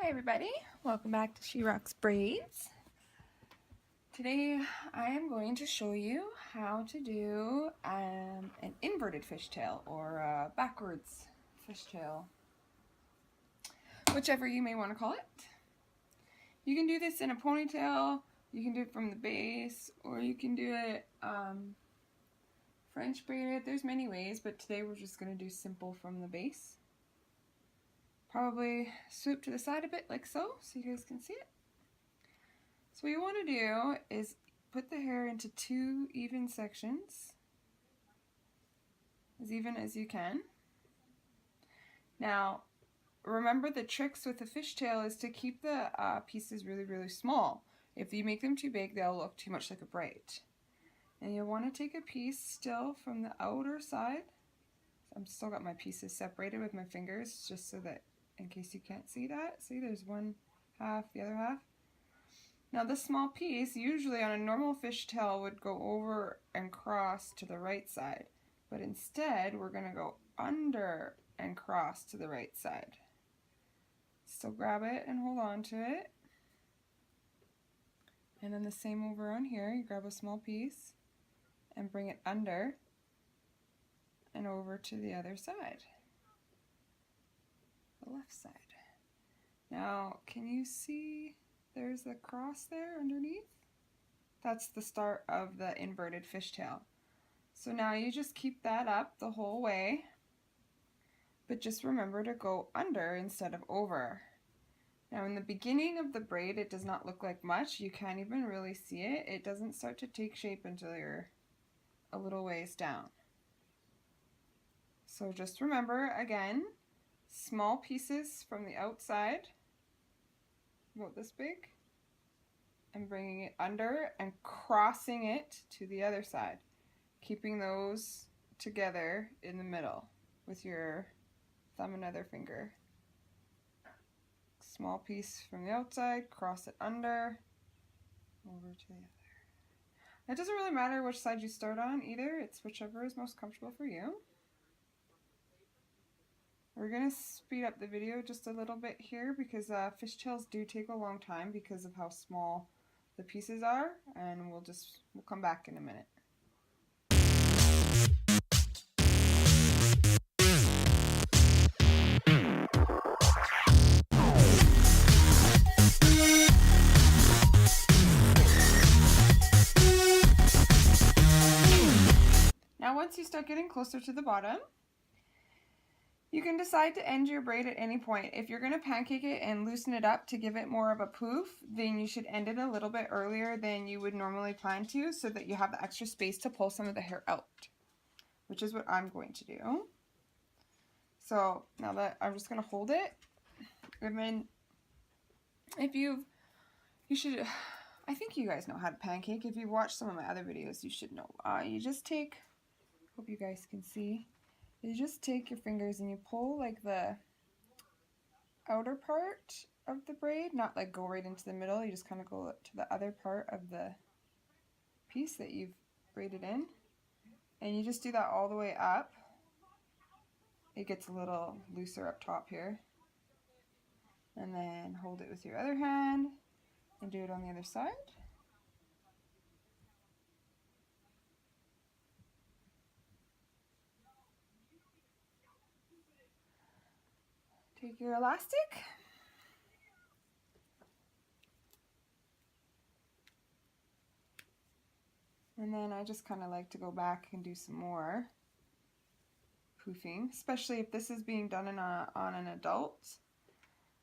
Hi everybody, welcome back to She Roxx Braidz. Today I am going to show you how to do an inverted fishtail or a backwards fishtail, whichever you may want to call it. You can do this in a ponytail, you can do it from the base, or you can do it French braided. There's many ways, but today we're just going to do simple from the base. Probably swoop to the side a bit like so you guys can see it. So what you want to do is put the hair into two even sections, as even as you can. Now remember, the tricks with the fishtail is to keep the pieces really small. If you make them too big, they'll look too much like a braid. And you'll want to take a piece still from the outer side. I'm still got my pieces separated with my fingers, just so that in case you can't see that. See, there's one half, the other half. Now this small piece, usually on a normal fishtail, would go over and cross to the right side. But instead, we're going to go under and cross to the right side. So grab it and hold on to it. And then the same over on here, you grab a small piece and bring it under and over to the other side, the left side. Now, can you see there's a cross there underneath? That's the start of the inverted fishtail. So now you just keep that up the whole way, but just remember to go under instead of over. Now in the beginning of the braid, it does not look like much. You can't even really see it. It doesn't start to take shape until you're a little ways down. So just remember, again, small pieces from the outside, about this big, and bringing it under and crossing it to the other side, keeping those together in the middle with your thumb and other finger. Small piece from the outside, cross it under, over to the other. It doesn't really matter which side you start on either, it's whichever is most comfortable for you. We're going to speed up the video just a little bit here because fishtails do take a long time because of how small the pieces are, and we'll come back in a minute. Now once you start getting closer to the bottom, you can decide to end your braid at any point. If you're going to pancake it and loosen it up to give it more of a poof, then you should end it a little bit earlier than you would normally plan to, so that you have the extra space to pull some of the hair out, which is what I'm going to do. So now that I'm just going to hold it, and then if you should, I think you guys know how to pancake. If you've watched some of my other videos, you should know. You just take, hope you guys can see, you just take your fingers and you pull like the outer part of the braid, not like go right into the middle, you just kind of go to the other part of the piece that you've braided in, and you just do that all the way up. It gets a little looser up top here, and then hold it with your other hand and do it on the other side. Take your elastic, and then I just kind of like to go back and do some more poofing, especially if this is being done on an adult.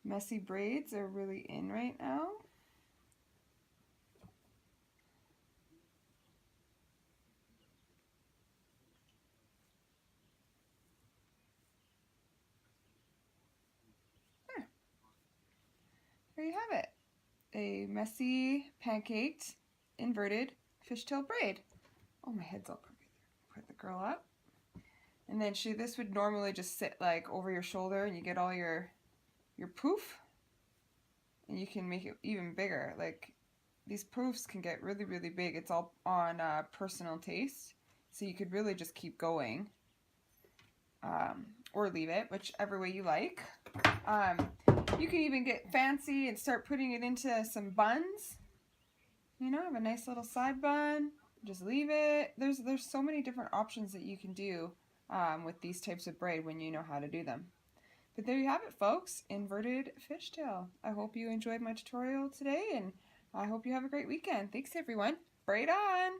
Messy braids are really in right now. There you have it. A messy, pancaked, inverted fishtail braid. Oh, my head's all crooked there. Put the girl up. And then this would normally just sit like over your shoulder, and you get all your poof. And you can make it even bigger. Like, these poofs can get really big. It's all on personal taste. So you could really just keep going. Or leave it, whichever way you like. You can even get fancy and start putting it into some buns. You know, have a nice little side bun. Just leave it. There's so many different options that you can do with these types of braid when you know how to do them. But there you have it, folks. Inverted fishtail. I hope you enjoyed my tutorial today, and I hope you have a great weekend. Thanks, everyone. Braid on!